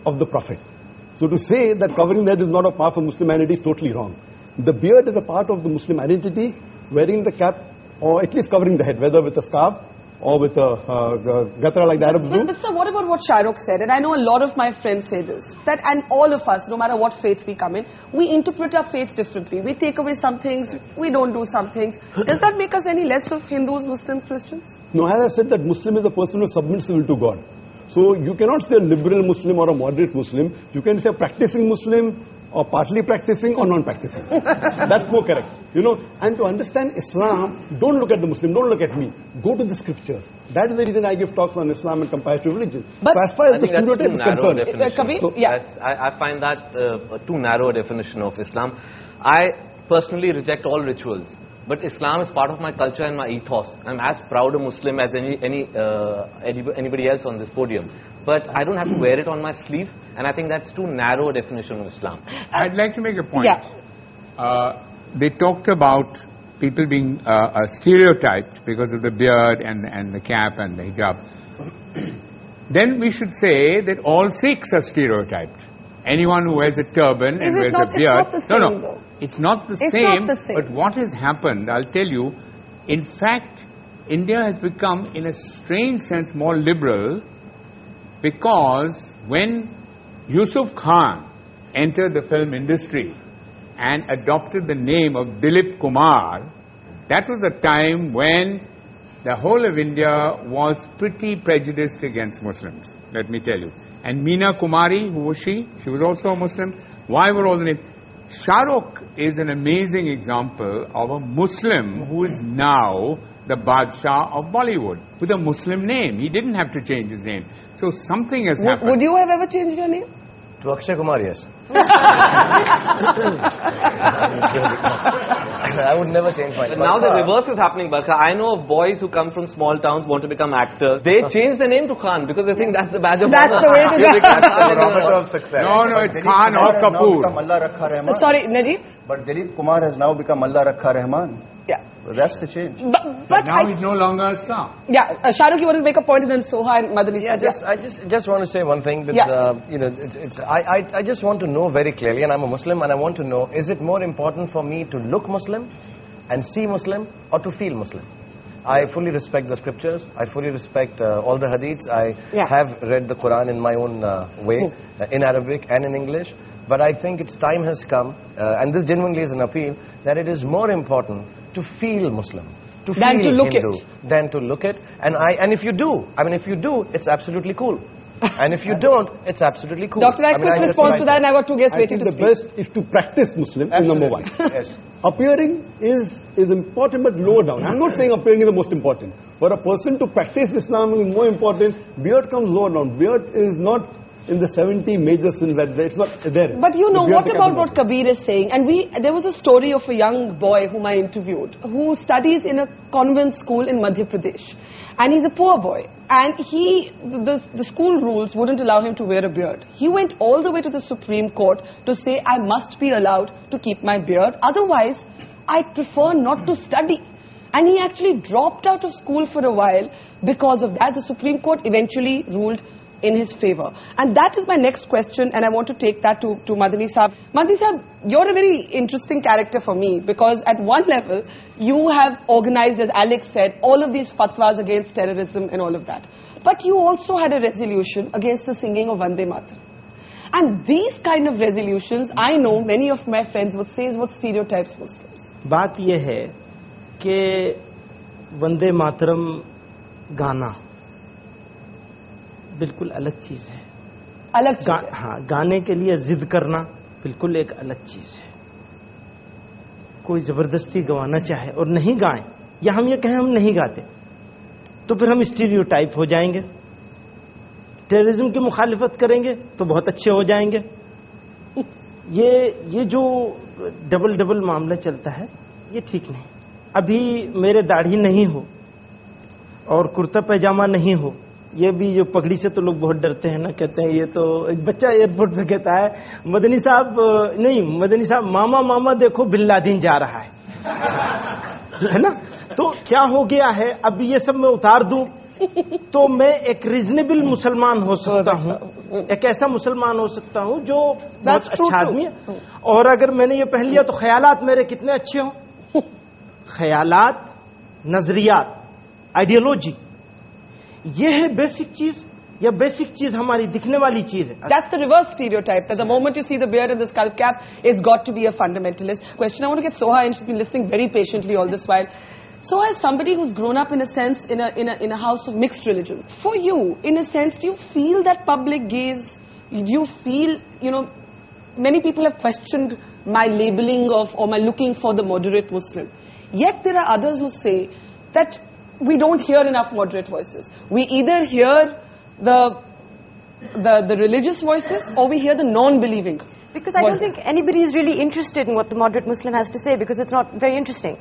of the Prophet. So to say that covering the head is not a part of Muslim identity is totally wrong. The beard is a part of the Muslim identity. Wearing the cap, or at least covering the head, whether with a scarf or with a gatra like the Arabs do. But sir, what about what Shahrukh said? And I know a lot of my friends say this, that and all of us, no matter what faith we come in, we interpret our faith differently. We take away some things, we don't do some things. Does that make us any less of Hindus, Muslims, Christians? No, as I said, that Muslim is a person who submits will to God. So you cannot say a liberal Muslim or a moderate Muslim. You can say a practicing Muslim or partly practicing or non-practicing. That's more correct. You know, and to understand Islam, don't look at the Muslim, don't look at me. Go to the scriptures. That is the reason I give talks on Islam and comparative religion. But so as far as the stereotype is concerned, I find that a too narrow definition of Islam. I personally reject all rituals. But Islam is part of my culture and my ethos. I'm as proud a Muslim as anybody else on this podium. But I don't have to wear it on my sleeve, and I think that's too narrow a definition of Islam. I'd like to make a point. Yeah. They talked about people being stereotyped because of the beard and the cap and the hijab. Then we should say that all Sikhs are stereotyped. Anyone who wears a turban and wears a beard. It's not the same. But what has happened, I'll tell you, in fact, India has become, in a strange sense, more liberal, because when Yusuf Khan entered the film industry and adopted the name of Dilip Kumar, that was a time when the whole of India was pretty prejudiced against Muslims, let me tell you. And Meena Kumari, who was she? She was also a Muslim. Why were all the names? Shahrukh is an amazing example of a Muslim who is now the Badshah of Bollywood with a Muslim name. He didn't have to change his name. So something has happened. Would you have ever changed your name? To Akshay Kumar, yes. I would never change my name. Now the reverse is happening, Barkha. I know of boys who come from small towns, want to become actors. They change their name to Khan because they think that's the badge of honor. That's the way to go. That's the barometer of success. No, it's Khan or Kapoor. Sorry, Najib? But Dilip Kumar has now become Allah Rakha Rahman. Yeah. So that's the change. But now he's no longer a star. Yeah, Shahrukh, you want to make a point, and then Soha and Madani. Yeah, I just want to say one thing. With, you know, I just want to know very clearly, and I'm a Muslim, and I want to know: is it more important for me to look Muslim and see Muslim, or to feel Muslim? I fully respect the scriptures. I fully respect all the hadiths. I have read the Quran in my own way, in Arabic and in English. But I think its time has come, and this genuinely is an appeal, that it is more important to feel Muslim, to feel Hindu, than to look it. And if you do, if you do, it's absolutely cool. And if you don't, it's absolutely cool. Doctor, I quick response to that, and I got two guests waiting to speak. I think the best is to practice Muslim, is number one. Yes. Appearing is important, but lower down. I'm not saying appearing is the most important. For a person to practice Islam is more important. Beard comes lower down. Beard is not in the 70 major sins that it's not there. But you know, what about what Kabir is saying? And there was a story of a young boy whom I interviewed, who studies in a convent school in Madhya Pradesh. And he's a poor boy. And the school rules wouldn't allow him to wear a beard. He went all the way to the Supreme Court to say, I must be allowed to keep my beard. Otherwise, I prefer not to study. And he actually dropped out of school for a while because of that. The Supreme Court eventually ruled in his favor. And that is my next question, and I want to take that to Madani Saab. Madani Saab, you're a very interesting character for me, because at one level, you have organized, as Alex said, all of these fatwas against terrorism and all of that. But you also had a resolution against the singing of Vande Mataram. And these kind of resolutions, I know many of my friends would say is what stereotypes Muslims. बात ये है कि वंदे मातरम गाना बिल्कुल अलग चीज है। अलग चीज है। हाँ, गाने के लिए जिद करना बिल्कुल एक अलग चीज है। कोई जबरदस्ती गवाना चाहे और नहीं गाएं, या हम ये कहें हम नहीं गाते, तो फिर हम स्टीरियोटाइप हो जाएंगे। टेररिज्म की मुखालिफत करेंगे तो बहुत अच्छे हो जाएंगे। ये जो डबल मामला चलता है, ये ठीक नहीं। अभी मेरे दाढ़ी नहीं हो और कुर्ता पैजामा नहीं हो, ये भी जो पगड़ी से तो लोग बहुत डरते हैं ना, कहते हैं ये तो एक बच्चा एयरपोर्ट पे कहता है मदनी साहब मामा मामा देखो बिन लादेन जा रहा है ना। तो क्या हो गया है, अब ये सब मैं उतार दूं तो मैं एक रीजनेबल मुसलमान हो सकता हूँ, एक ऐसा मुसलमान हो सकता हूँ जो बहुत अच्छा आदमी है। और अगर मैंने ये पहन लिया तो ख्यालात मेरे कितने अच्छे हों। ख्यालात, नजरियात, आइडियोलॉजी, ये है बेसिक चीज, या बेसिक चीज हमारी दिखने वाली चीज है। That's the reverse stereotype, that the moment you see the beard and the skull cap, it's got to be a fundamentalist. Question, I want to get Soha in. She's been listening very patiently all this while. Soha, as somebody who's grown up in a sense in a house of mixed religion, for you, in a sense, do you feel that public gaze? Do you feel, you know, many people have questioned my labeling of or my looking for the moderate Muslim. Yet there are others who say that we don't hear enough moderate voices. We either hear the religious voices or we hear the non-believing Because I don't think anybody is really interested in what the moderate Muslim has to say, because it's not very interesting.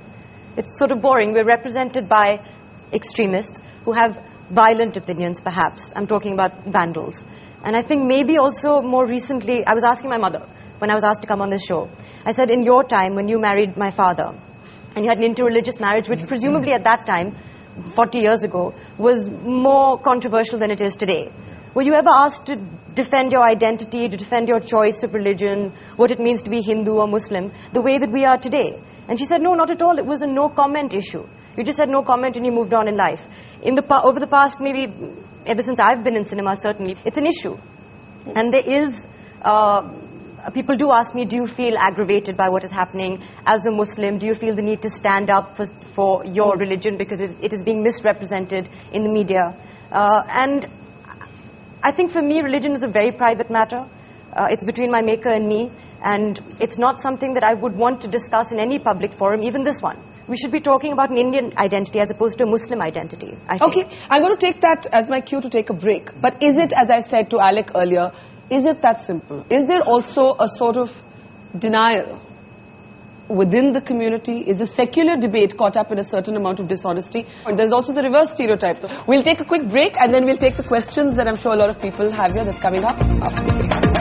It's sort of boring. We're represented by extremists who have violent opinions, perhaps. I'm talking about vandals. And I think maybe also more recently, I was asking my mother when I was asked to come on this show. I said, in your time, when you married my father, and you had an interreligious marriage, which presumably at that time, 40 years ago, was more controversial than it is today. Were you ever asked to defend your identity, to defend your choice of religion, what it means to be Hindu or Muslim, the way that we are today? And she said, no, not at all. It was a no-comment issue. You just said no comment and you moved on in life. Over the past, maybe ever since I've been in cinema, certainly, it's an issue. And there is... people do ask me, do you feel aggravated by what is happening as a Muslim? Do you feel the need to stand up for your religion because it is being misrepresented in the media? And I think for me, religion is a very private matter. It's between my maker and me. And it's not something that I would want to discuss in any public forum, even this one. We should be talking about an Indian identity as opposed to a Muslim identity, I think. Okay, I'm going to take that as my cue to take a break. But is it, as I said to Alec earlier, is it that simple? Is there also a sort of denial within the community? Is the secular debate caught up in a certain amount of dishonesty? And there's also the reverse stereotype. We'll take a quick break and then we'll take the questions that I'm sure a lot of people have here. That's coming up after the break.